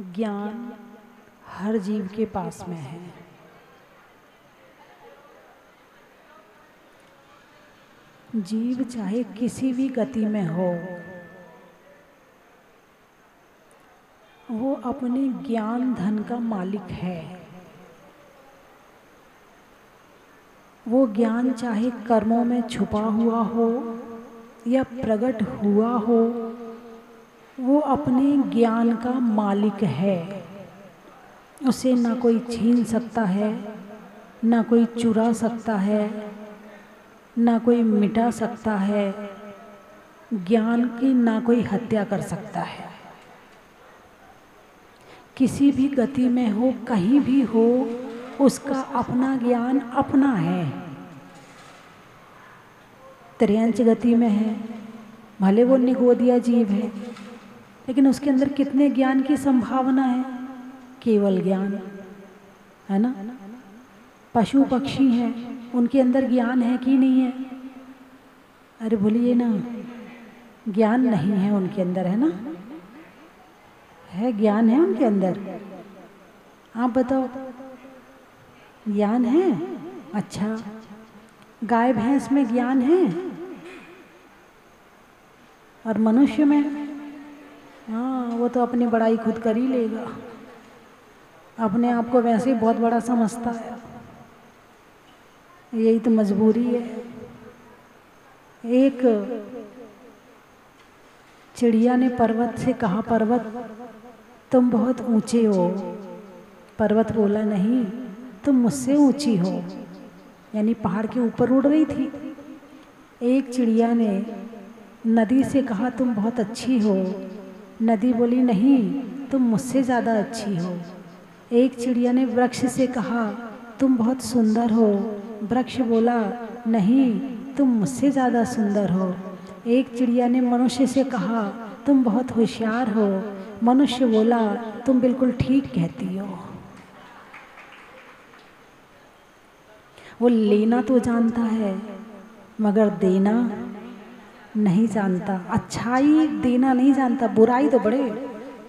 ज्ञान हर जीव के पास में है। जीव चाहे किसी भी गति में हो, वो अपने ज्ञान धन का मालिक है। वो ज्ञान चाहे कर्मों में छुपा हुआ हो या प्रकट हुआ हो, वो अपने ज्ञान का मालिक है। उसे ना कोई छीन सकता है, ना कोई चुरा सकता है, ना कोई मिटा सकता है। ज्ञान की ना कोई हत्या कर सकता है। किसी भी गति में हो, कहीं भी हो, उसका अपना ज्ञान अपना है। त्रियंच गति में है, भले वो निगोदिया जीव है, लेकिन उसके अंदर कितने ज्ञान की संभावना है? केवल ज्ञान है ना। पशु पक्षी हैं, उनके अंदर ज्ञान है कि नहीं है? अरे बोलिए ना, ज्ञान नहीं है उनके अंदर, है ना? है, ज्ञान है उनके अंदर। आप बताओ, ज्ञान है? अच्छा, गाय भैंस में ज्ञान है? और मनुष्य में? हाँ, वो तो अपनी बड़ाई खुद कर ही लेगा। अपने आप को वैसे ही बहुत बड़ा समझता है। यही तो मजबूरी है। एक चिड़िया ने पर्वत से कहा, पर्वत तुम बहुत ऊंचे हो। पर्वत बोला, नहीं, तुम मुझसे ऊंची हो। यानी पहाड़ के ऊपर उड़ रही थी। एक चिड़िया ने नदी से कहा, तुम बहुत अच्छी हो। नदी बोली, नहीं, तुम मुझसे ज़्यादा अच्छी हो। एक चिड़िया ने वृक्ष से कहा, तुम बहुत सुंदर हो। वृक्ष बोला, नहीं, तुम मुझसे ज़्यादा सुंदर हो। एक चिड़िया ने मनुष्य से कहा, तुम बहुत होशियार हो। मनुष्य बोला, तुम बिल्कुल ठीक कहती हो। वो लेना तो जानता है, मगर देना नहीं जानता। अच्छाई देना नहीं जानता, बुराई तो बड़े।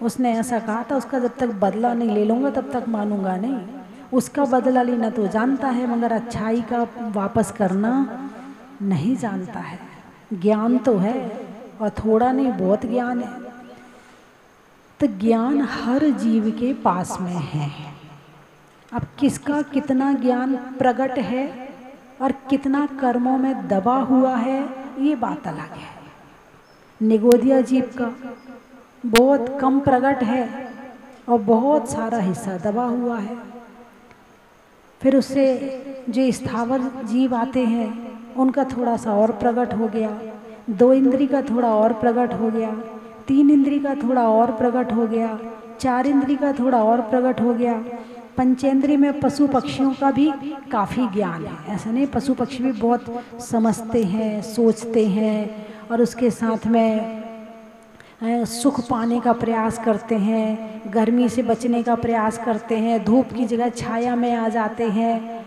उसने ऐसा कहा था, उसका जब तक बदला नहीं ले लूँगा तब तक मानूंगा नहीं। उसका बदला लेना तो जानता है, मगर अच्छाई का वापस करना नहीं जानता है। ज्ञान तो है, और थोड़ा नहीं, बहुत ज्ञान है। तो ज्ञान हर जीव के पास में है। अब किसका कितना ज्ञान प्रकट है और कितना कर्मों में दबा हुआ है, ये बात अलग है। निगोदिया जीव का बहुत कम प्रकट है और बहुत सारा हिस्सा दबा हुआ है। फिर उससे जो स्थावर जीव आते हैं, उनका थोड़ा सा और प्रकट हो गया। 2 इंद्री का थोड़ा और प्रकट हो गया। 3 इंद्री का थोड़ा और प्रकट हो गया। 4 इंद्री का थोड़ा और प्रकट हो गया। पंचेंद्री में पशु पक्षियों का भी काफ़ी ज्ञान है। ऐसा नहीं, पशु पक्षी भी बहुत समझते हैं, सोचते हैं, और उसके साथ में सुख पाने का प्रयास करते हैं, गर्मी से बचने का प्रयास करते हैं, धूप की जगह छाया में आ जाते हैं।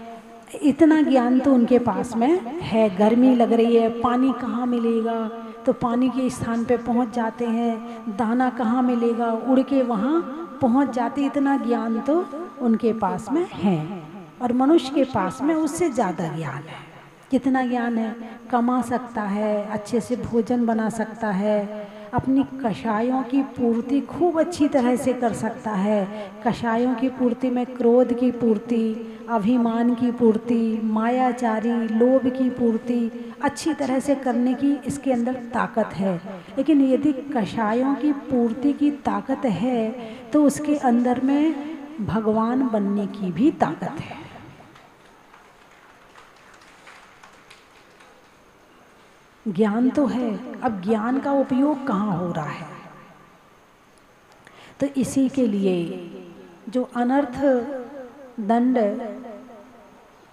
इतना ज्ञान तो उनके पास में है। गर्मी लग रही है, पानी कहाँ मिलेगा, तो पानी के स्थान पे पहुंच जाते हैं। दाना कहाँ मिलेगा, उड़ के वहाँ पहुंच जाते। इतना ज्ञान तो उनके पास में है। और मनुष्य के पास में उससे ज़्यादा ज्ञान है। कितना ज्ञान है? कमा सकता है, अच्छे से भोजन बना सकता है, अपनी कषायों की पूर्ति खूब अच्छी तरह से कर सकता है। कषायों की पूर्ति में क्रोध की पूर्ति, अभिमान की पूर्ति, मायाचारी लोभ की पूर्ति अच्छी तरह से करने की इसके अंदर ताकत है। लेकिन यदि कषायों की पूर्ति की ताकत है, तो उसके अंदर में भगवान बनने की भी ताकत है। ज्ञान तो है, अब ज्ञान का उपयोग कहाँ हो रहा है? तो इसी के लिए जो अनर्थ दंड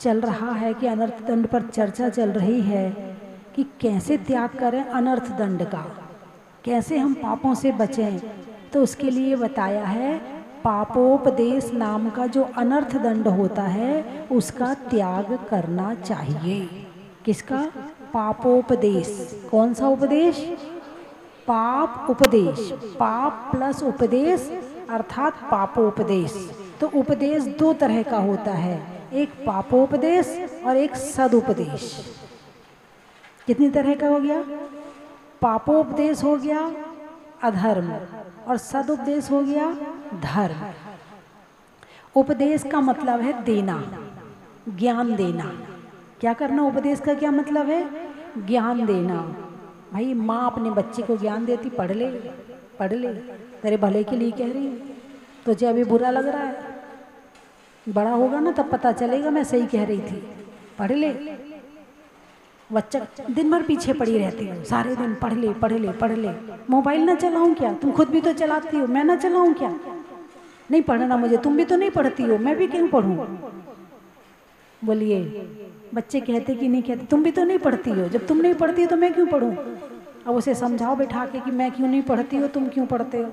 चल रहा है, कि अनर्थ दंड पर चर्चा चल रही है कि कैसे त्याग करें अनर्थ दंड का, कैसे हम पापों से बचें। तो उसके लिए बताया है, पापोपदेश नाम का जो अनर्थ दंड होता है, उसका त्याग करना चाहिए। किसका? पापोपदेश। कौन सा उपदेश? पाप उपदेश, पाप प्लस उपदेश अर्थात पापोपदेश। तो उपदेश दो तरह का होता है, एक पापोपदेश और एक सदुपदेश। कितनी तरह का हो गया? पापोपदेश हो गया अधर्म और सदुपदेश हो गया धर्म। उपदेश का मतलब है देना, ज्ञान देना। क्या करना? उपदेश का क्या मतलब है? ज्ञान देना। भाई माँ अपने बच्चे को ज्ञान देती, पढ़ ले पढ़ ले, तेरे भले के लिए कह रही हूँ, तुझे अभी बुरा लग रहा है, बड़ा होगा ना तब पता चलेगा मैं सही कह रही थी, पढ़ ले। बच्चा दिन भर पीछे पड़ी रहती हो, सारे दिन पढ़ ले पढ़ ले पढ़ ले। मोबाइल ना चलाऊं क्या? तुम खुद भी तो चलाती हो, मैं ना चलाऊं क्या? नहीं पढ़ना मुझे, तुम भी तो नहीं पढ़ती हो, मैं भी क्यों पढ़ूं? बोलिए, बच्चे कहते कि नहीं कहते? तुम भी तो नहीं पढ़ती हो, जब तुम नहीं पढ़ती हो तो मैं क्यों पढ़ूं? अब उसे समझाओ बैठा के कि मैं क्यों नहीं पढ़ती हो, तुम क्यों पढ़ते हो।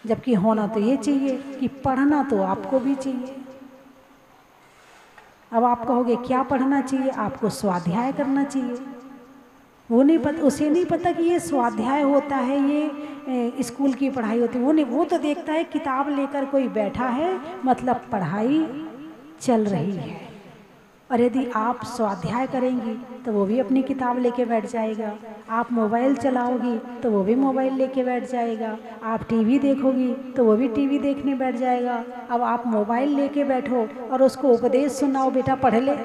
जबकि होना तो ये चाहिए कि पढ़ना तो आपको भी चाहिए। अब आप कहोगे क्या पढ़ना चाहिए? आपको स्वाध्याय करना चाहिए। वो नहीं पता, उसे नहीं पता कि ये स्वाध्याय होता है, ये स्कूल की पढ़ाई होती है। वो नहीं, वो तो देखता है किताब लेकर कोई बैठा है, मतलब पढ़ाई चल रही है। और यदि आप स्वाध्याय करेंगी तो वो भी अपनी किताब लेके बैठ जाएगा। आप मोबाइल चलाओगी तो वो भी मोबाइल लेके बैठ जाएगा। आप टीवी देखोगी तो वो भी टीवी देखने बैठ जाएगा। अब आप मोबाइल लेके बैठो और उसको उपदेश सुनाओ, बेटा पढ़ ले।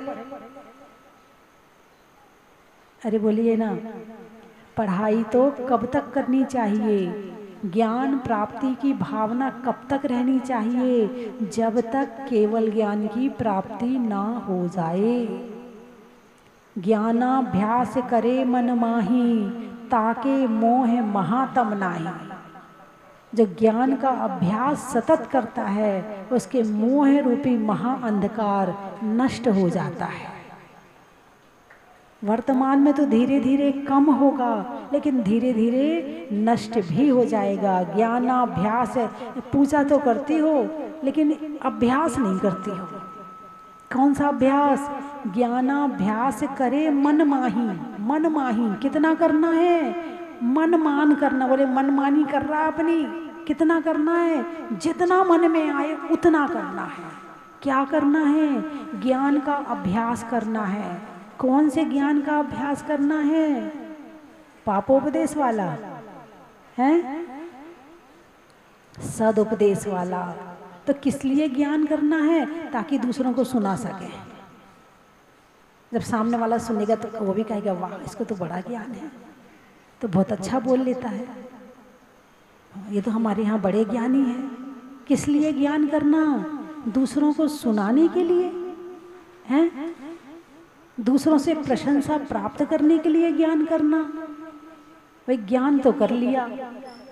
अरे बोलिए ना, पढ़ाई तो कब तक करनी चाहिए? ज्ञान प्राप्ति की भावना कब तक रहनी चाहिए? जब तक केवल ज्ञान की प्राप्ति ना हो जाए। ज्ञानाभ्यास करे मन माही, ताके मोह महातम नाही। जो ज्ञान का अभ्यास सतत करता है उसके मोह रूपी महा अंधकार नष्ट हो जाता है। वर्तमान में तो धीरे धीरे कम होगा, लेकिन धीरे धीरे नष्ट भी हो जाएगा। ज्ञानाभ्यास, पूजा तो करती हो लेकिन अभ्यास नहीं करती हो। कौन सा अभ्यास? ज्ञानाभ्यास करे मन माही। मन माही कितना करना है? मन मान करना। बोले मनमानी कर रहा अपनी, कितना करना है? जितना मन में आए उतना करना है। क्या करना है? ज्ञान का अभ्यास करना है। कौन से ज्ञान का अभ्यास करना है? पापोपदेश वाला है, सदुपदेश वाला। तो किस लिए ज्ञान करना है? ताकि दूसरों को सुना सके। जब सामने वाला सुनेगा तो वो भी कहेगा वाह, इसको तो बड़ा ज्ञान है, तो बहुत अच्छा बोल लेता है, ये तो हमारे यहाँ बड़े ज्ञानी हैं। किस लिए ज्ञान करना? दूसरों को सुनाने के लिए हैं? दूसरों से प्रशंसा प्राप्त करने के लिए ज्ञान करना? भाई ज्ञान तो कर लिया।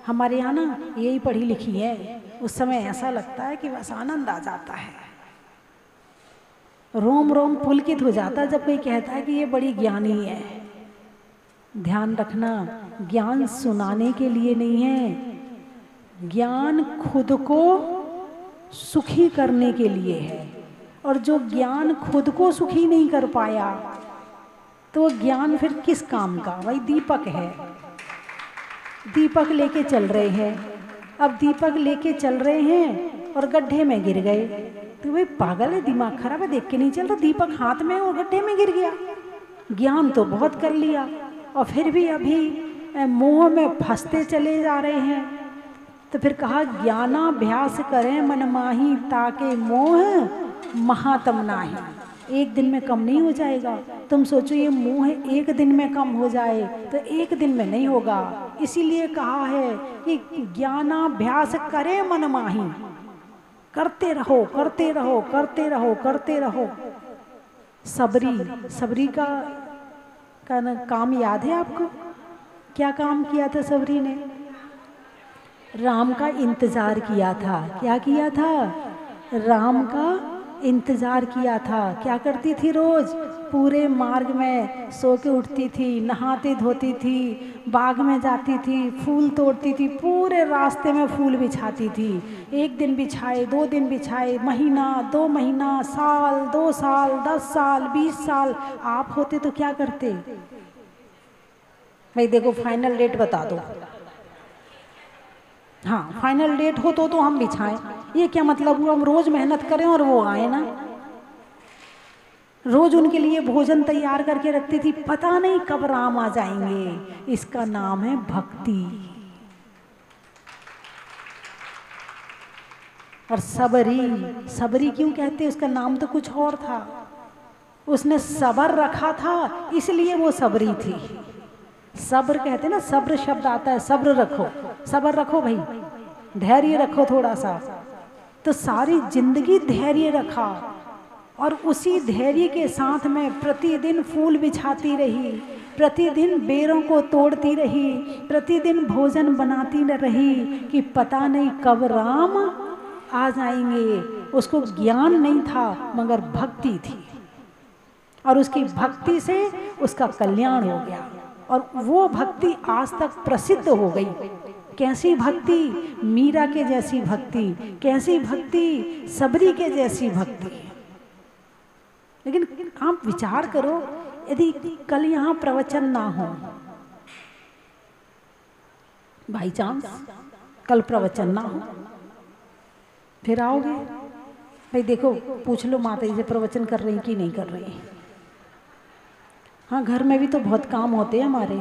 हमारे यहाँ ना यही पढ़ी लिखी है, उस समय ऐसा लगता है कि बस आनंद आ जाता है, रोम रोम पुलकित हो जाता है जब कोई कहता है कि ये बड़ी ज्ञानी है। ध्यान रखना, ज्ञान सुनाने के लिए नहीं है, ज्ञान खुद को सुखी करने के लिए है। और जो ज्ञान खुद को सुखी नहीं कर पाया तो ज्ञान फिर किस काम का? भाई दीपक है, दीपक लेके चल रहे हैं, अब दीपक लेके चल रहे हैं और गड्ढे में गिर गए तो भाई पागल है, दिमाग खराब है, देख के नहीं चल रहा, दीपक हाथ में और गड्ढे में गिर गया। ज्ञान तो बहुत कर लिया और फिर भी अभी मोह में फंसते चले जा रहे हैं। तो फिर कहा ज्ञानाभ्यास करें मन माही, ताके मोह महातम नाही। एक दिन में कम नहीं हो जाएगा। तुम सोचो ये मोह एक दिन में कम हो जाए तो एक दिन में नहीं होगा। इसीलिए कहा है कि ज्ञानाभ्यास करे मन माही, करते रहो करते रहो करते रहो करते रहो। सबरी का काम याद है आपको? क्या काम किया था सबरी ने? राम का इंतजार किया था। क्या किया था? राम का इंतजार किया था। क्या करती थी? रोज पूरे मार्ग में सो के उठती थी, नहाती धोती थी, बाग में जाती थी, फूल तोड़ती थी, पूरे रास्ते में फूल बिछाती थी। एक दिन बिछाए, 2 दिन बिछाए, महीना, 2 महीना, साल, 2 साल, 10 साल, 20 साल। आप होते तो क्या करते? भाई देखो फाइनल डेट बता दो। हाँ फाइनल डेट हो तो हम बिछाएं। ये क्या मतलब हुआ हम रोज मेहनत करें और वो आए ना। रोज उनके लिए भोजन तैयार करके रखती थी, पता नहीं कब राम आ जाएंगे। इसका नाम है भक्ति। और सबरी, सबरी क्यों कहते हैं? उसका नाम तो कुछ और था। उसने सबर रखा था इसलिए वो सबरी थी। सब्र कहते ना, सब्र शब्द आता है, सब्र रखो, सब्र रखो भाई, धैर्य रखो थोड़ा सा। तो सारी जिंदगी धैर्य रखा और उसी धैर्य के साथ में प्रतिदिन फूल बिछाती रही, प्रतिदिन बेरों को तोड़ती रही, प्रतिदिन भोजन बनाती रही कि पता नहीं कब राम आ जाएंगे। उसको ज्ञान नहीं था मगर भक्ति थी और उसकी भक्ति से उसका कल्याण हो गया। और वो भक्ति आज तक प्रसिद्ध हो गई। कैसी भक्ति? मीरा के जैसी भक्ति। कैसी भक्ति? सबरी के जैसी भक्ति। लेकिन आप विचार करो, यदि कल यहाँ प्रवचन ना हो, बाई चांस कल प्रवचन ना हो, फिर आओगे? भाई देखो, पूछ लो माता जी से प्रवचन कर रही कि नहीं कर रही। हाँ घर में भी तो बहुत काम होते हैं हमारे।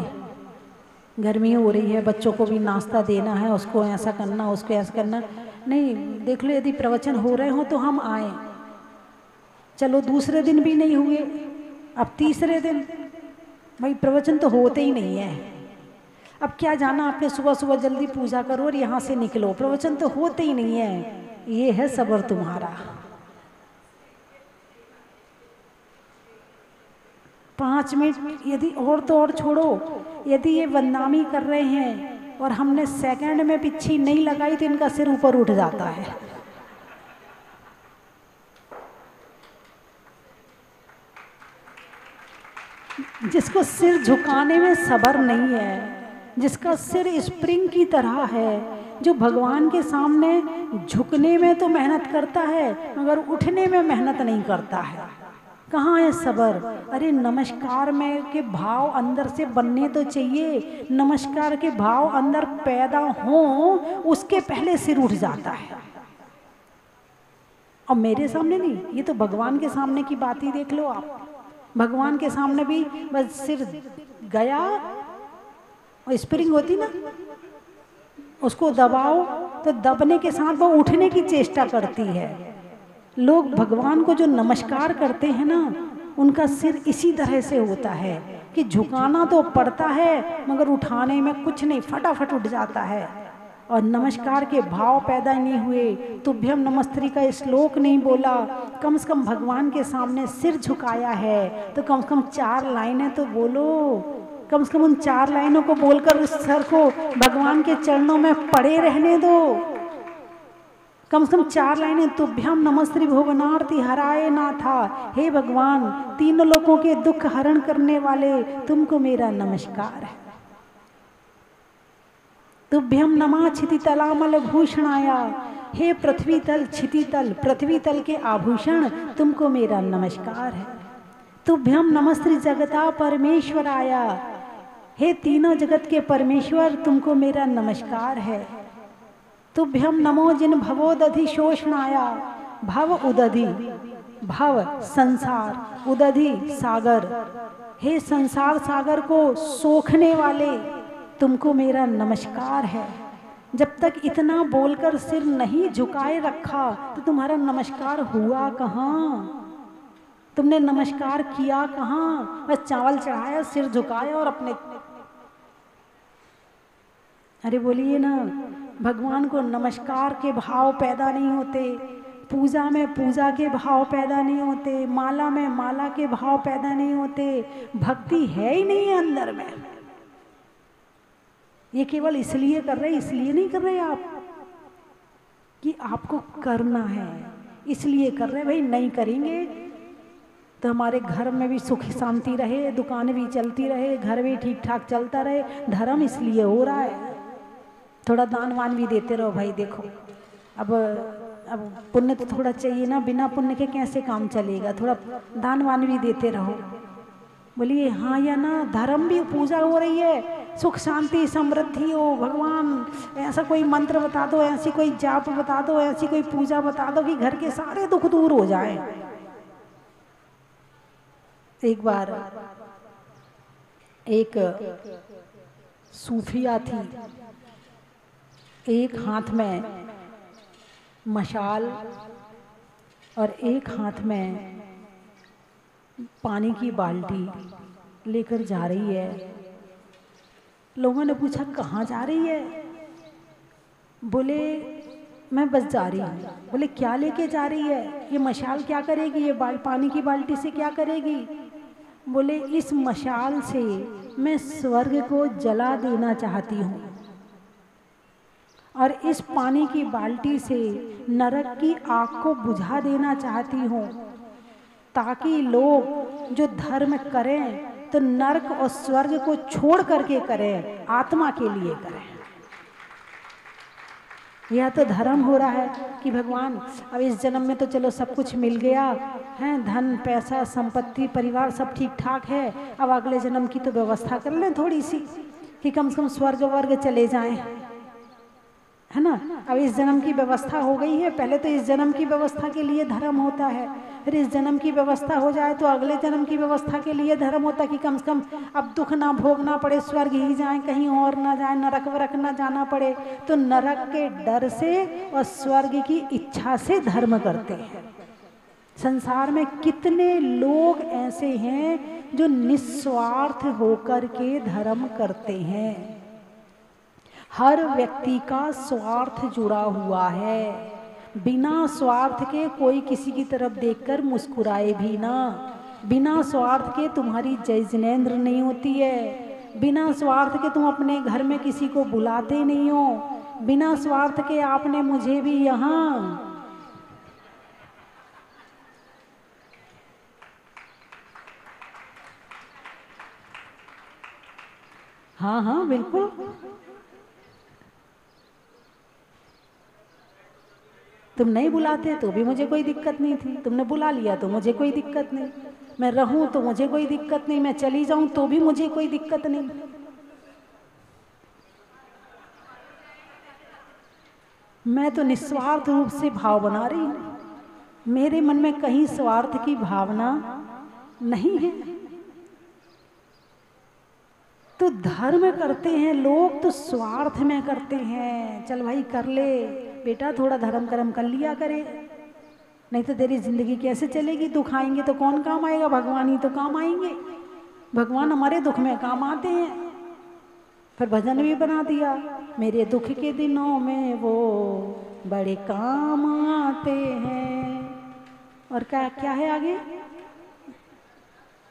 गर्मी हो रही है, बच्चों को भी नाश्ता देना है, उसको ऐसा करना, उसको ऐसा करना। नहीं देख लो, यदि प्रवचन हो रहे हो तो हम आए। चलो दूसरे दिन भी नहीं हुए, अब तीसरे दिन भाई प्रवचन तो होते ही नहीं है। अब क्या जाना आपने, सुबह सुबह जल्दी पूजा करो और यहाँ से निकलो, प्रवचन तो होते ही नहीं है। ये है सब्र तुम्हारा। 5 मिनट यदि और तो और छोड़ो, यदि ये बदनामी कर रहे हैं और हमने सेकंड में पिच्छी नहीं लगाई तो इनका सिर ऊपर उठ जाता है। जिसको सिर झुकाने में सब्र नहीं है, जिसका सिर स्प्रिंग की तरह है, जो भगवान के सामने झुकने में तो मेहनत करता है मगर उठने में मेहनत नहीं करता है, कहाँ है सब्र? अरे नमस्कार में के भाव अंदर से बनने तो चाहिए। नमस्कार के भाव अंदर पैदा हो उसके पहले सिर उठ जाता है। और मेरे सामने नहीं, ये तो भगवान के सामने की बात ही देख लो आप। भगवान के सामने भी बस सिर गया और स्प्रिंग होती ना, उसको दबाओ तो दबने के साथ वो उठने की चेष्टा करती है। लोग भगवान को जो नमस्कार करते हैं ना, उनका सिर इसी तरह से होता है कि झुकाना तो पड़ता है मगर उठाने में कुछ नहीं, फटाफट उठ जाता है। और नमस्कार के भाव पैदा नहीं हुए, तुभ्यम नमस्त्री का श्लोक नहीं बोला, कम से कम भगवान के सामने सिर झुकाया है तो कम से कम 4 लाइनें तो बोलो। कम से कम उन 4 लाइनों को बोलकर उस सर को भगवान के चरणों में पड़े रहने दो। कम से कम 4 लाइनें, तुभ्यम नमस्त्री भुवनार्ति हराए नाथा, हे भगवान तीनों लोगों के दुख हरण करने वाले, तुमको मेरा नमस्कार है। तुभ्यम नमा क्षितितलामल भूषणाया, हे पृथ्वी तल क्षितितल, पृथ्वी तल के आभूषण, तुमको मेरा नमस्कार है। तुभ्यम नमस्त्री जगता परमेश्वराया, हे तीनों जगत के परमेश्वर, तुमको मेरा नमस्कार है। तुभ्यम नमो जिन भवोदधि शोषणाया, भव उदधि, भव संसार, उदधि सागर, हे संसार सागर को सोखने वाले, तुमको मेरा नमस्कार है। जब तक इतना बोलकर सिर नहीं झुकाए रखा तो तुम्हारा नमस्कार हुआ कहाँ? तुमने नमस्कार किया कहाँ? बस चावल चढ़ाया, सिर झुकाया और अपने, अरे बोलिए ना, भगवान को नमस्कार के भाव पैदा नहीं होते, पूजा में पूजा के भाव पैदा नहीं होते, माला में माला के भाव पैदा नहीं होते, भक्ति है ही नहीं है अंदर में। ये केवल इसलिए कर रहे, इसलिए नहीं कर रहे आप कि आपको करना है, इसलिए कर रहे। भाई नहीं करेंगे तो हमारे घर में भी सुख शांति रहे, दुकानें भी चलती रहे, घर भी ठीक ठाक चलता रहे। धर्म इसलिए हो रहा है। थोड़ा दान वान भी देते रहो भाई। देखो अब पुण्य तो थोड़ा चाहिए ना, बिना पुण्य के कैसे काम चलेगा? थोड़ा दान वान भी देते रहो। बोलिए हाँ या ना? धर्म भी, पूजा हो रही है, सुख शांति समृद्धि हो। भगवान ऐसा कोई मंत्र बता दो, ऐसी कोई जाप बता दो, ऐसी कोई पूजा बता दो कि घर के सारे दुख दूर हो जाएं। एक बार एक सूफिया थी, एक हाथ में मशाल और एक हाथ में पानी की बाल्टी लेकर जा रही है। लोगों ने पूछा कहाँ जा रही है? बोले मैं बस जा रही हूँ। बोले क्या लेके जा रही है? ये मशाल क्या करेगी? ये पानी की बाल्टी से क्या करेगी? बोले इस मशाल से मैं स्वर्ग को जला देना चाहती हूँ और इस पानी की बाल्टी से नरक की आग को बुझा देना चाहती हूँ, ताकि लोग जो धर्म करें तो नरक और स्वर्ग को छोड़ करके करें, आत्मा के लिए करें। यह तो धर्म हो रहा है कि भगवान अब इस जन्म में तो चलो सब कुछ मिल गया है, धन पैसा संपत्ति परिवार सब ठीक ठाक है, अब अगले जन्म की तो व्यवस्था कर लें थोड़ी सी कि कम से कम स्वर्ग वर्ग चले जाएं, है ना। अब इस जन्म की व्यवस्था हो गई है, पहले तो इस जन्म की व्यवस्था के लिए धर्म होता है, फिर इस जन्म की व्यवस्था हो जाए तो अगले जन्म की व्यवस्था के लिए धर्म होता है कि कम से कम अब दुख ना भोगना पड़े, स्वर्ग ही जाएं, कहीं और ना जाएं, नरक वरक ना जाना पड़े। तो नरक के डर से और स्वर्ग की इच्छा से धर्म करते हैं। संसार में कितने लोग ऐसे हैं जो निस्वार्थ होकर के धर्म करते हैं। हर व्यक्ति का स्वार्थ जुड़ा हुआ है, बिना स्वार्थ के कोई किसी की तरफ देखकर मुस्कुराए भी ना। बिना स्वार्थ के तुम्हारी जय जिनेंद्र नहीं होती है, बिना स्वार्थ के तुम अपने घर में किसी को बुलाते नहीं हो, बिना स्वार्थ के आपने मुझे भी यहाँ हाँ हाँ बिल्कुल तुम नहीं बुलाते तो भी मुझे कोई दिक्कत नहीं थी, तुमने बुला लिया तो मुझे कोई दिक्कत नहीं, मैं रहूं तो मुझे कोई दिक्कत नहीं, मैं चली जाऊं तो भी मुझे कोई दिक्कत नहीं। मैं तो निस्वार्थ रूप से भाव बना रही हूं, मेरे मन में कहीं स्वार्थ की भावना नहीं है। तो धर्म करते हैं लोग तो स्वार्थ में करते हैं। चल भाई कर ले बेटा, थोड़ा धर्म कर्म कर लिया करे, नहीं तो तेरी जिंदगी कैसे चलेगी? दुख आएंगे तो कौन काम आएगा? भगवान ही तो काम आएंगे। भगवान हमारे दुख में काम आते हैं। फिर भजन भी बना दिया, मेरे दुख के दिनों में वो बड़े काम आते हैं। और क्या क्या है आगे?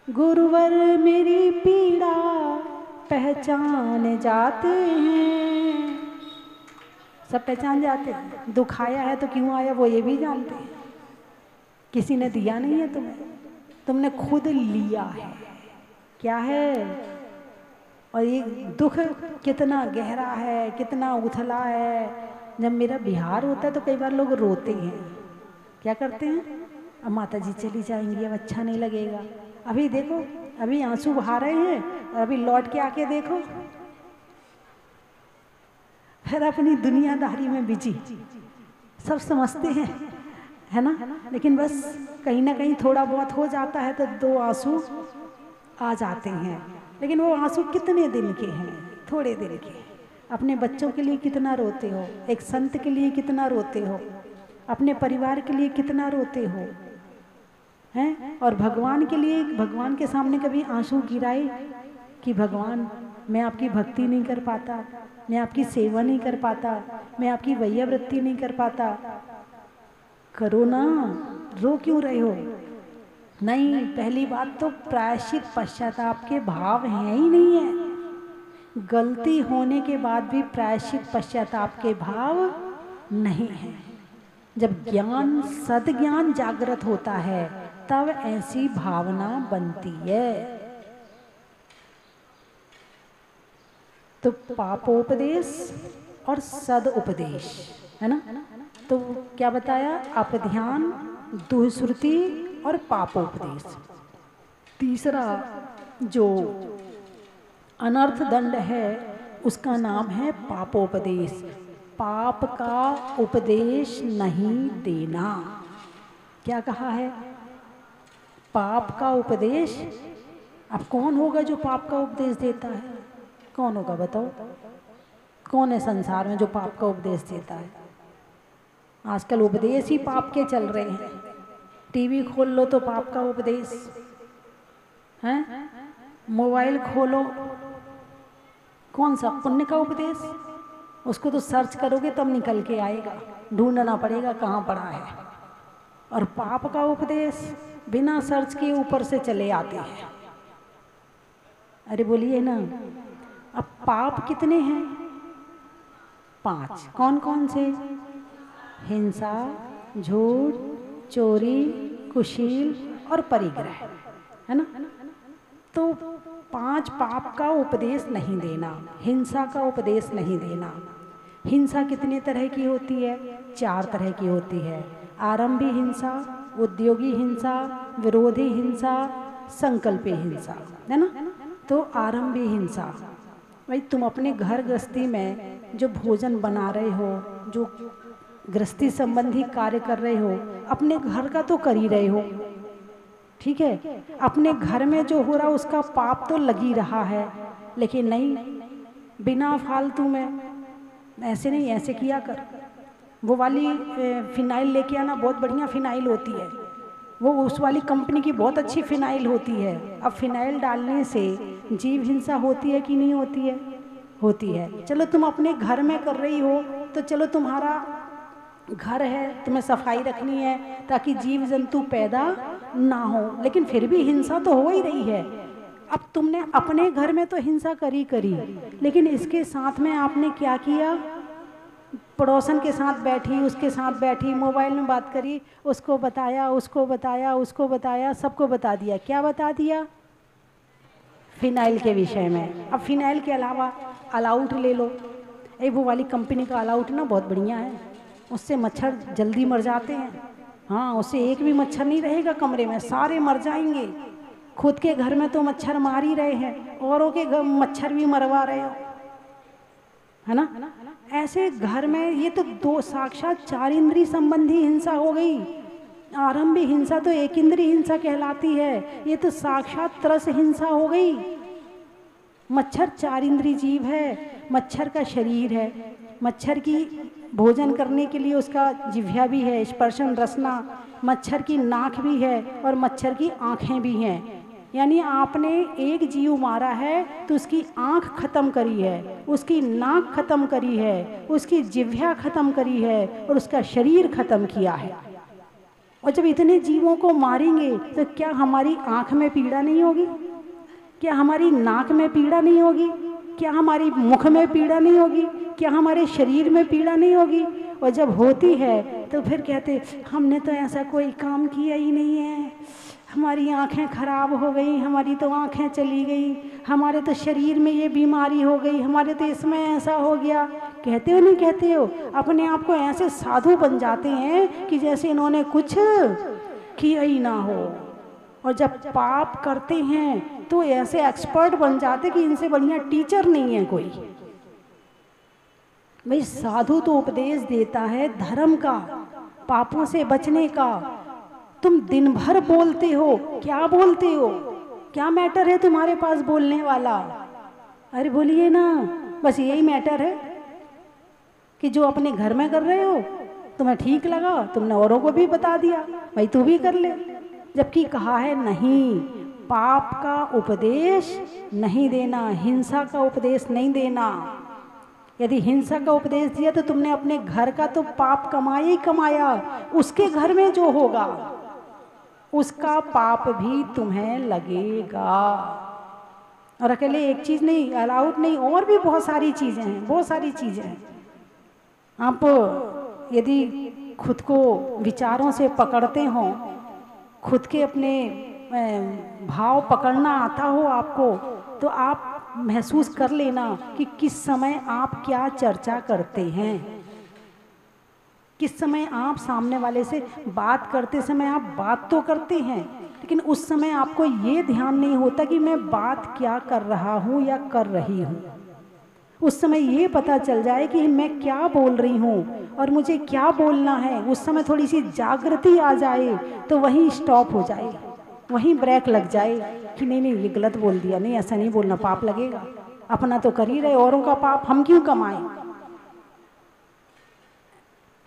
गुरुवर मेरी पीड़ा पहचान जाते हैं। सब पहचान जाते हैं, दुख आया है तो क्यों आया वो ये भी जानते हैं। किसी ने दिया नहीं है तुम्हें, तुमने खुद लिया है। क्या है? और ये दुख कितना गहरा है, कितना उथला है। जब मेरा बिहार होता है तो कई बार लोग रोते हैं। क्या करते हैं? अब माता जी चली जाएंगी, अब अच्छा नहीं लगेगा। अभी देखो, अभी आंसू बहा रहे हैं और अभी लौट के आके देखो फिर अपनी दुनियादारी में बिजी। सब समझते हैं, है ना, लेकिन बस कहीं ना कहीं थोड़ा बहुत हो जाता है तो दो आंसू आ जाते हैं। लेकिन वो आंसू कितने दिन के हैं? थोड़े दिन के। अपने बच्चों के लिए कितना रोते हो, एक संत के लिए कितना रोते हो, अपने परिवार के लिए कितना रोते हो, हैं? और भगवान के लिए, भगवान के सामने कभी आंसू गिराए कि भगवान मैं आपकी भक्ति नहीं कर पाता, मैं आपकी सेवा नहीं कर पाता, मैं आपकी वैयावृत्ति नहीं कर पाता? करो ना, रो क्यों रहे हो? नहीं, पहली बात तो प्रायश्चित पश्चाताप के भाव हैं ही नहीं है। गलती होने के बाद भी प्रायश्चित पश्चाताप के भाव नहीं है। जब ज्ञान सद्ज्ञान जागृत होता है तब ऐसी भावना बनती है। तो पापोपदेश और सद उपदेश, है ना। तो क्या बताया? अपध्यान, दुःश्रुति और पापोपदेश। तीसरा जो अनर्थ दंड है, उसका नाम है पापोपदेश। पाप का उपदेश नहीं देना। क्या कहा है? पाप का उपदेश। अब कौन होगा जो पाप का उपदेश देता है? कौन होगा बताओ? कौन है संसार में जो पाप का उपदेश देता है? आजकल उपदेश ही पाप के चल रहे हैं। टीवी खोल लो तो पाप का उपदेश है, मोबाइल खोलो कौन सा? पुण्य का उपदेश। उसको तो सर्च करोगे तब निकल के आएगा, ढूंढना पड़ेगा कहाँ पड़ा है। और पाप का उपदेश बिना सर्च के ऊपर से चले आते हैं। अरे बोलिए ना। अब पाप कितने हैं? 5। कौन कौन से? हिंसा, झूठ, चोरी, कुशील और परिग्रह, है ना? तो 5 पाप का उपदेश नहीं देना, हिंसा का उपदेश नहीं देना। हिंसा कितने तरह की होती है? 4 तरह की होती है। आरंभी हिंसा, उद्योगी हिंसा, विरोधी हिंसा, संकल्पी हिंसा, है ना? तो आरंभी हिंसा, भाई तुम अपने घर गृहस्थी में जो भोजन बना रहे हो, जो गृहस्थी संबंधी कार्य कर रहे हो, अपने घर का तो कर ही रहे हो, ठीक है? अपने घर में जो हो रहा उसका पाप तो लग ही रहा है, लेकिन नहीं, बिना फालतू में ऐसे नहीं, ऐसे किया कर। वो वाली फिनाइल लेके आना, बहुत बढ़िया फिनाइल होती है, वो उस वाली कंपनी की बहुत अच्छी फिनाइल होती है। अब फिनाइल डालने से जीव हिंसा होती है कि नहीं होती है? होती है। चलो तुम अपने घर में कर रही हो तो चलो तुम्हारा घर है, तुम्हें सफाई रखनी है ताकि जीव जंतु पैदा ना हो, लेकिन फिर भी हिंसा तो हो ही रही है। अब तुमने अपने घर में तो हिंसा करी, लेकिन इसके साथ में आपने क्या किया? पड़ोसन के साथ बैठी, उसके साथ बैठी, मोबाइल में बात करी, उसको बताया, उसको बताया, उसको बताया, सबको बता दिया। क्या बता दिया? फिनाइल के विषय में। अब फिनाइल के अलावा ऑलआउट ले लो, वो वाली कंपनी का ऑलआउट ना बहुत बढ़िया है, उससे मच्छर जल्दी मर जाते हैं। हाँ, उससे एक भी मच्छर नहीं रहेगा कमरे में, सारे मर जाएंगे। खुद के घर में तो मच्छर मार ही रहे हैं, औरों के घर मच्छर भी मरवा रहे हो, है ना? ऐसे घर में ये तो 2 साक्षात 4 इंद्रिय संबंधी हिंसा हो गई। आरंभी हिंसा तो 1 इंद्रिय हिंसा कहलाती है, ये तो साक्षात तरस हिंसा हो गई। मच्छर 4 इंद्रिय जीव है, मच्छर का शरीर है, मच्छर की भोजन करने के लिए उसका जिह्वा भी है, स्पर्शन रसना, मच्छर की नाक भी है और मच्छर की आँखें भी हैं। यानी आपने एक जीव मारा है तो उसकी आँख खत्म करी है, उसकी नाक खत्म करी है, उसकी जिह्वा खत्म करी है और उसका शरीर खत्म किया है। और जब इतने जीवों को मारेंगे तो क्या हमारी आँख में पीड़ा नहीं होगी? क्या हमारी नाक में पीड़ा नहीं होगी? क्या हमारी मुख में पीड़ा नहीं होगी? क्या हमारे शरीर में पीड़ा नहीं होगी? और जब होती है तो फिर कहते हमने तो ऐसा कोई काम किया ही नहीं है, हमारी आँखें खराब हो गई, हमारी तो आँखें चली गई, हमारे तो शरीर में ये बीमारी हो गई, हमारे तो इसमें ऐसा हो गया। कहते हो नहीं कहते हो? अपने आप को ऐसे साधु बन जाते हैं कि जैसे इन्होंने कुछ किया ही ना हो। और जब पाप करते हैं तो ऐसे एक्सपर्ट बन जाते कि इनसे बढ़िया टीचर नहीं है कोई। भाई साधु तो उपदेश देता है धर्म का, पापों से बचने का। तुम दिन भर बोलते हो, क्या बोलते हो? क्या मैटर है तुम्हारे पास बोलने वाला? अरे बोलिए ना, बस यही मैटर है कि जो अपने घर में कर रहे हो तुम्हें ठीक लगा, तुमने औरों को भी बता दिया, भाई तू भी कर ले। जबकि कहा है नहीं, पाप का उपदेश नहीं देना, हिंसा का उपदेश नहीं देना। यदि हिंसा का उपदेश दिया तो तुमने अपने घर का तो पाप कमाया ही कमाया, उसके घर में जो होगा उसका पाप भी तुम्हें लगेगा। और अकेले एक चीज़ नहीं, अलाउड नहीं, और भी बहुत सारी चीज़ें हैं, बहुत सारी चीज़ें हैं। आप यदि खुद को विचारों से पकड़ते हो, खुद के अपने भाव पकड़ना आता हो आपको, तो आप महसूस कर लेना कि किस समय आप क्या चर्चा करते हैं, किस समय आप सामने वाले से बात करते समय आप बात तो करते हैं, लेकिन उस समय आपको ये ध्यान नहीं होता कि मैं बात क्या कर रहा हूँ या कर रही हूँ। उस समय ये पता चल जाए कि मैं क्या बोल रही हूँ और मुझे क्या बोलना है, उस समय थोड़ी सी जागृति आ जाए तो वहीं स्टॉप हो जाए, वहीं ब्रेक लग जाए कि नहीं नहीं ये गलत बोल दिया, नहीं ऐसा नहीं बोलना, पाप लगेगा, अपना तो कर ही रहे, औरों का पाप हम क्यों कमाएं,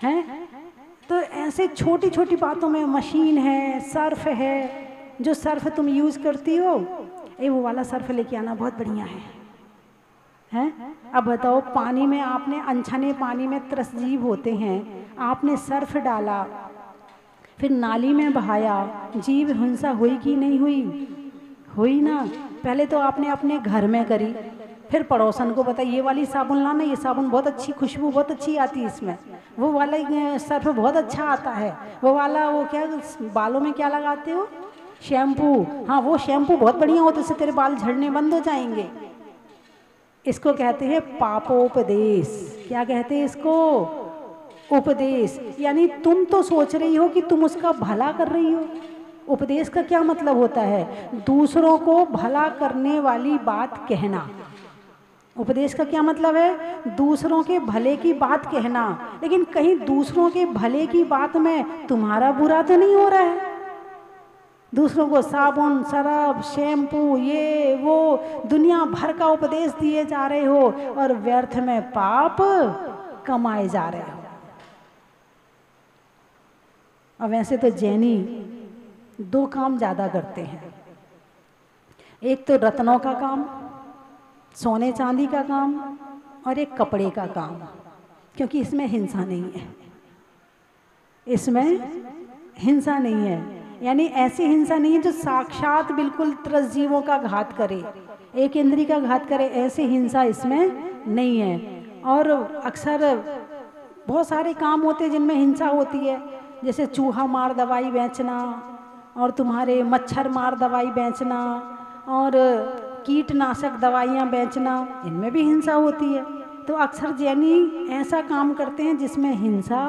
हैं। तो ऐसे छोटी छोटी बातों में, मशीन है, सर्फ है, जो सर्फ तुम यूज करती हो, वो वाला सर्फ लेके आना, बहुत बढ़िया है, हैं। अब बताओ, पानी में आपने, अनछने पानी में त्रसजीव होते हैं, आपने सर्फ डाला, फिर नाली में बहाया, जीव हिंसा हुई कि नहीं हुई? हुई ना। पहले तो आपने अपने घर में करी, फिर पड़ोसन को बताया ये वाली साबुन लाना, ये साबुन बहुत अच्छी, खुशबू बहुत अच्छी आती है इसमें, वो वाला सर्फ बहुत अच्छा आता है, वो वाला, वो क्या बालों में क्या लगाते हो, शैम्पू, हाँ वो शैम्पू बहुत बढ़िया हो, तो इससे तेरे बाल झड़ने बंद हो जाएंगे। इसको कहते हैं पापोपदेश। क्या कहते हैं इसको? उपदेश। यानी तुम तो सोच रही हो कि तुम उसका भला कर रही हो। उपदेश का क्या मतलब होता है? दूसरों को भला करने वाली बात कहना। उपदेश का क्या मतलब है? दूसरों के भले की बात कहना। लेकिन कहीं दूसरों के भले की बात में तुम्हारा बुरा तो नहीं हो रहा है? दूसरों को साबुन, सरफ, शैम्पू, ये वो दुनिया भर का उपदेश दिए जा रहे हो और व्यर्थ में पाप कमाए जा रहे हो। और वैसे तो जैनी दो काम ज़्यादा करते हैं, एक तो रत्नों का काम, सोने चांदी का काम, और एक कपड़े का काम, क्योंकि इसमें हिंसा नहीं है, इसमें हिंसा नहीं है। यानी ऐसी हिंसा नहीं है जो साक्षात बिल्कुल त्रसजीवों का घात करे, एक इंद्री का घात करे, ऐसी हिंसा इसमें नहीं है। और अक्सर बहुत सारे काम होते हैं जिनमें हिंसा होती है, जैसे चूहा मार दवाई बेचना, और तुम्हारे मच्छर मार दवाई बेचना, और कीटनाशक दवाइयाँ बेचना, इनमें भी हिंसा होती है। तो अक्सर जैनी ऐसा काम करते हैं जिसमें हिंसा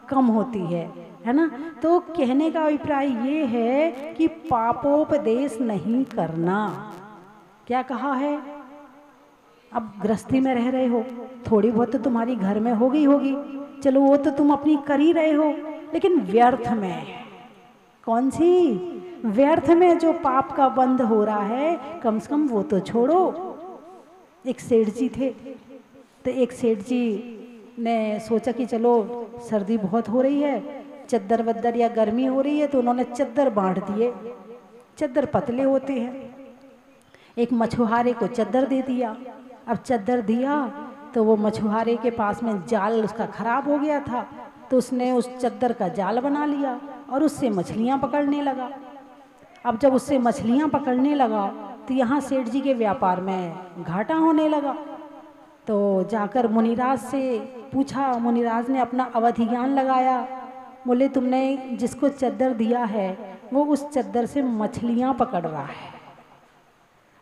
कम होती है ना। तो कहने का अभिप्राय ये है कि पापोपदेश नहीं करना। क्या कहा है? अब गृहस्थी में रह रहे हो, थोड़ी बहुत तो तुम्हारी घर में होगी, चलो वो तो तुम अपनी कर ही रहे हो, लेकिन व्यर्थ में, कौन सी? व्यर्थ में जो पाप का बंध हो रहा है, कम से कम वो तो छोड़ो। एक सेठ जी थे, तो एक सेठ जी ने सोचा कि चलो सर्दी बहुत हो रही है, चद्दर वद्दर या गर्मी हो रही है, तो उन्होंने चद्दर बांट दिए। चद्दर पतले होते हैं, एक मछुआरे को चद्दर दे दिया। अब चद्दर दिया तो वो मछुआरे के पास में जाल उसका खराब हो गया था, तो उसने उस चद्दर का जाल बना लिया और उससे मछलियाँ पकड़ने लगा। अब जब उससे मछलियाँ पकड़ने लगा तो यहाँ सेठ जी के व्यापार में घाटा होने लगा। तो जाकर मुनिराज से पूछा, मुनिराज ने अपना अवधि ज्ञान लगाया, बोले तुमने जिसको चद्दर दिया है वो उस चद्दर से मछलियाँ पकड़ रहा है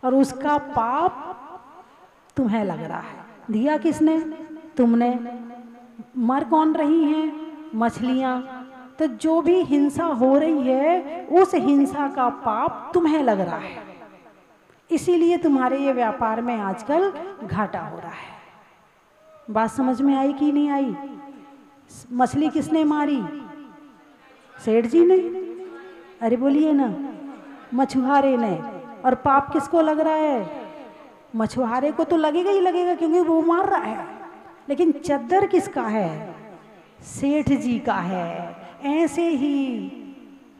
और उसका पाप तुम्हें लग रहा है। दिया किसने? तुमने। मर कौन रही हैं? मछलियाँ। तो जो भी हिंसा हो रही है उस हिंसा का पाप तुम्हें लग रहा है, इसीलिए तुम्हारे ये व्यापार में आजकल घाटा हो रहा है। बात समझ में आई कि नहीं आई? मछली किसने मारी? सेठ जी ने। अरे बोलिए ना, मछुआरे ने। और पाप किसको लग रहा है? मछुआरे को तो लगेगा ही लगेगा, क्योंकि वो मार रहा है। लेकिन चद्दर किसका है? सेठ जी का है। ऐसे ही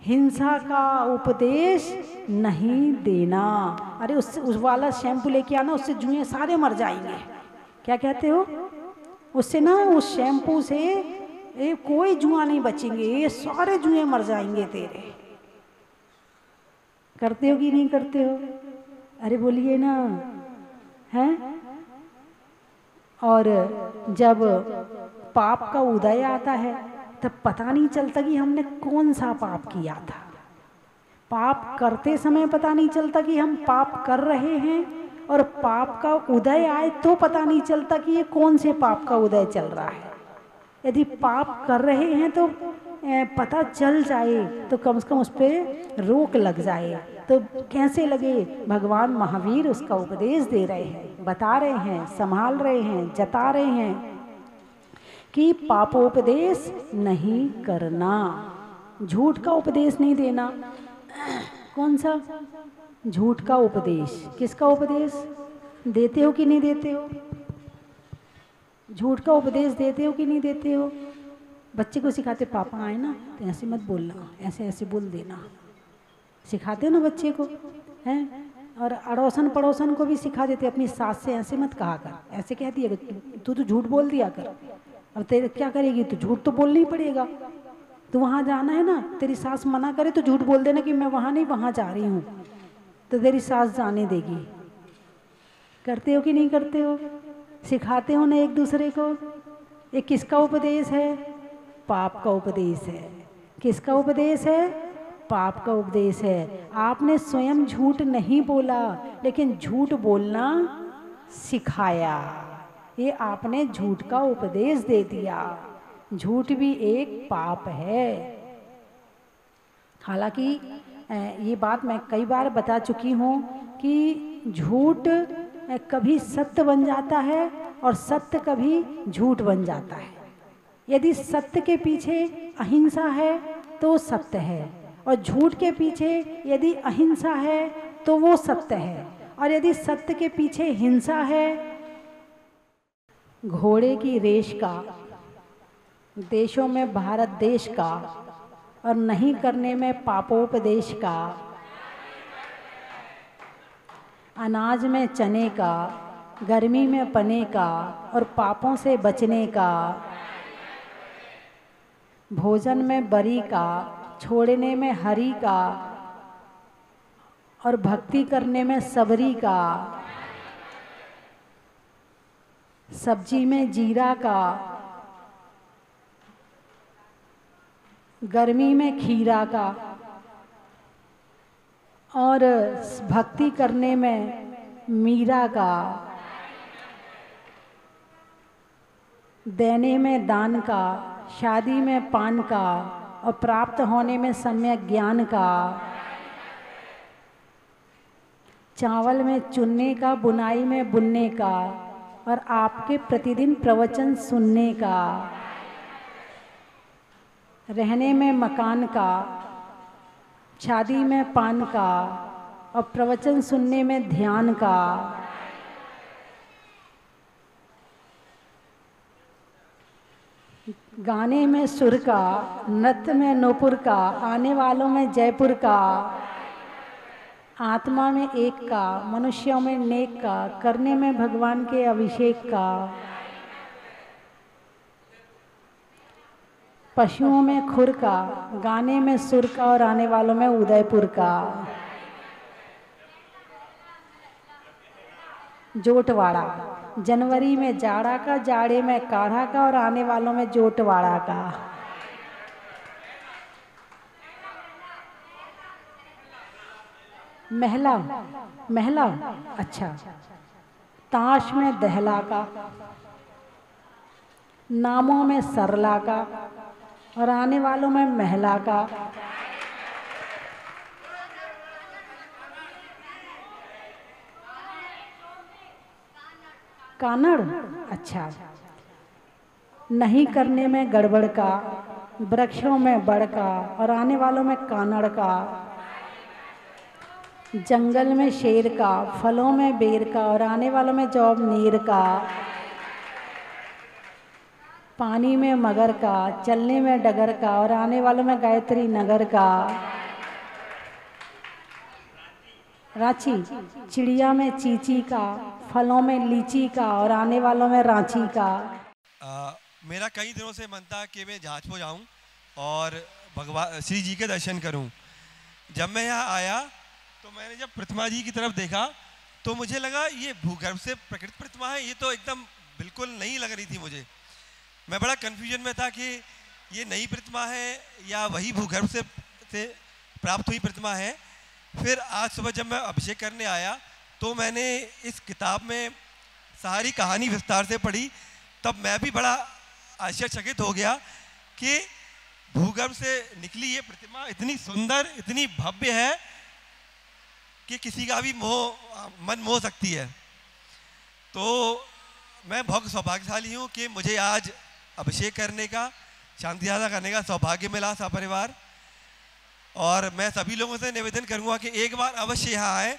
हिंसा का उपदेश नहीं देना। अरे उस वाला शैम्पू लेके आना, उससे जुएं सारे मर जाएंगे। क्या कहते हो? उससे ना, उस शैम्पू से कोई जुआ नहीं बचेंगे, ये सारे जुएं मर जाएंगे तेरे। करते हो कि नहीं करते हो? अरे बोलिए ना, हैं? और जब पाप का उदय आता है तब पता नहीं चलता कि हमने कौन सा पाप किया था। पाप करते समय पता नहीं चलता कि हम पाप कर रहे हैं, और पाप का उदय आए तो पता नहीं चलता कि ये कौन से पाप का उदय चल रहा है। यदि पाप कर रहे हैं तो पता चल जाए तो कम से कम उस पर रोक लग जाए। तो कैसे लगे? भगवान महावीर उसका उपदेश दे रहे हैं, बता रहे हैं, संभाल रहे हैं, जता रहे हैं कि पापोपदेश नहीं करना, झूठ का उपदेश नहीं देना। कौन सा? झूठ का उपदेश। किसका उपदेश देते हो कि नहीं देते हो? झूठ का उपदेश देते हो कि नहीं देते हो? बच्चे को सिखाते, पापा आए ना तो ऐसे मत बोलना, ऐसे ऐसे बोल देना, सिखाते हो ना बच्चे को, हैं? और अड़ोसन पड़ोसन को भी सिखा देते, अपनी सास से ऐसे मत कहा कर, ऐसे कह दिया कर, तू तो झूठ बोल दिया कर। अब तेरे क्या करेगी? तो झूठ तो बोलना ही पड़ेगा। तो वहाँ जाना है ना, तेरी सास मना करे तो झूठ बोल देना कि मैं वहाँ नहीं, वहाँ जा रही हूँ, तो तेरी सास जाने देगी। करते हो कि नहीं करते हो? सिखाते हो ना एक दूसरे को। ये किसका उपदेश है? पाप का उपदेश है। किसका उपदेश है? पाप का उपदेश है। आपने स्वयं झूठ नहीं बोला, लेकिन झूठ बोलना सिखाया। ये आपने झूठ का उपदेश दे दिया। झूठ भी एक पाप है। हालांकि ये बात मैं कई बार बता चुकी हूँ कि झूठ कभी सत्य बन जाता है और सत्य कभी झूठ बन जाता है। यदि सत्य के पीछे अहिंसा है तो सत्य है, और झूठ के पीछे यदि अहिंसा है तो वो सत्य है, और यदि सत्य के पीछे हिंसा है। घोड़े की रेस का, देशों में भारत देश का, और नहीं करने में पापोपदेश का, अनाज में चने का, गर्मी में पने का, और पापों से बचने का, भोजन में बरी का, छोड़ने में हरि का, और भक्ति करने में सबरी का, सब्जी में जीरा का, गर्मी में खीरा का, और भक्ति करने में मीरा का, देने में दान का, शादी में पान का, और प्राप्त होने में सम्यक ज्ञान का, चावल में चुनने का, बुनाई में बुनने का, और आपके प्रतिदिन प्रवचन सुनने का, रहने में मकान का, शादी में पान का, और प्रवचन सुनने में ध्यान का, गाने में सुर का, नृत्य में नूपुर का, आने वालों में जयपुर का, आत्मा में एक का, मनुष्यों में नेक का, करने में भगवान के अभिषेक का, पशुओं में खुर का, गाने में सुर का, और आने वालों में उदयपुर का, जोटवाड़ा, जनवरी में जाड़ा का, जाड़े में काढ़ा का, और आने वालों में जोटवाड़ा का, महला, महला, अच्छा, ताश में दहला का, नामों में सरला का, और आने वालों में महला का, कानड़, अच्छा, नहीं करने में गड़बड़ का, वृक्षों में बड़ का, और आने वालों में कानड़ का, जंगल में शेर का, फलों में बेर का, और आने वालों में जौब नीर का, पानी में मगर का, चलने में डगर का, और आने वालों में गायत्री नगर का, रांची, चिड़िया में चीची का, फलों में लीची का, और आने वालों में रांची का। मेरा कई दिनों से मन था कि मैं जहाजपुर जाऊं और भगवान श्री जी के दर्शन करूं। जब मैं यहाँ आया तो मैंने जब प्रतिमा जी की तरफ देखा तो मुझे लगा ये भूगर्भ से प्रकृत प्रतिमा है, ये तो एकदम बिल्कुल नहीं लग रही थी मुझे। मैं बड़ा कन्फ्यूजन में था कि ये नई प्रतिमा है या वही भूगर्भ से प्राप्त हुई प्रतिमा है। फिर आज सुबह जब मैं अभिषेक करने आया तो मैंने इस किताब में सारी कहानी विस्तार से पढ़ी, तब मैं भी बड़ा आश्चर्यचकित हो गया कि भूगर्भ से निकली ये प्रतिमा इतनी सुंदर, इतनी भव्य है कि किसी का भी मन मोह सकती है। तो मैं बहुत सौभाग्यशाली हूँ कि मुझे आज अभिषेक करने का, शांति यात्रा करने का सौभाग्य मिला सपरिवार। और मैं सभी लोगों से निवेदन करूँगा कि एक बार अवश्य यहाँ आए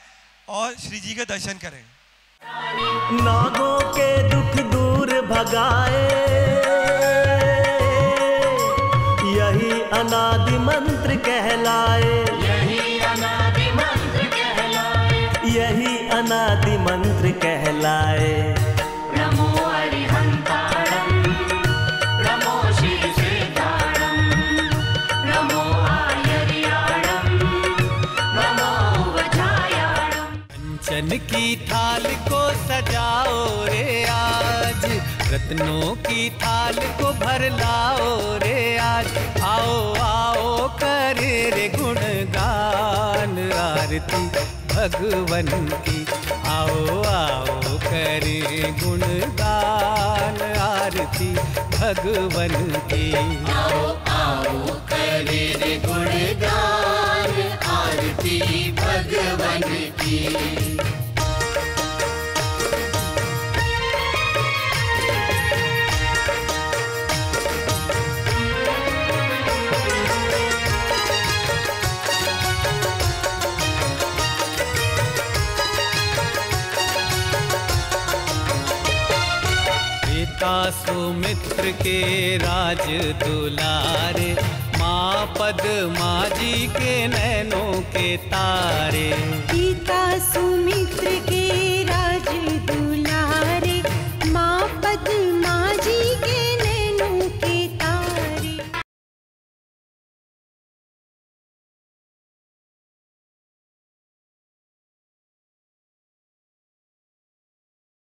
और श्री जी के दर्शन करें। नागों के दुख दूर भगाए, यही अनादि मंत्र कहलाए, यही अनादि मंत्र कहलाए, यही अनादि मंत्र कहलाए। नमो अरिहंतारं, नमो श्रीसेतारं, नमो आयर्याणं, नमो वज्रायाणं। कंचन की थाल को सजाओ रे आज, रत्नों की थाल को भर लाओ रे आज। आओ आओ करे रे गुणगान आरती भगवन की, आओ आओ करे गुणगान आरती भगवन की। आओ आओ करे रे गुणगान आरती भगवन की। सुमित्र के राज दुलारे, माँ पद्मा जी के नैनों के तारे। पिता सुमित्र के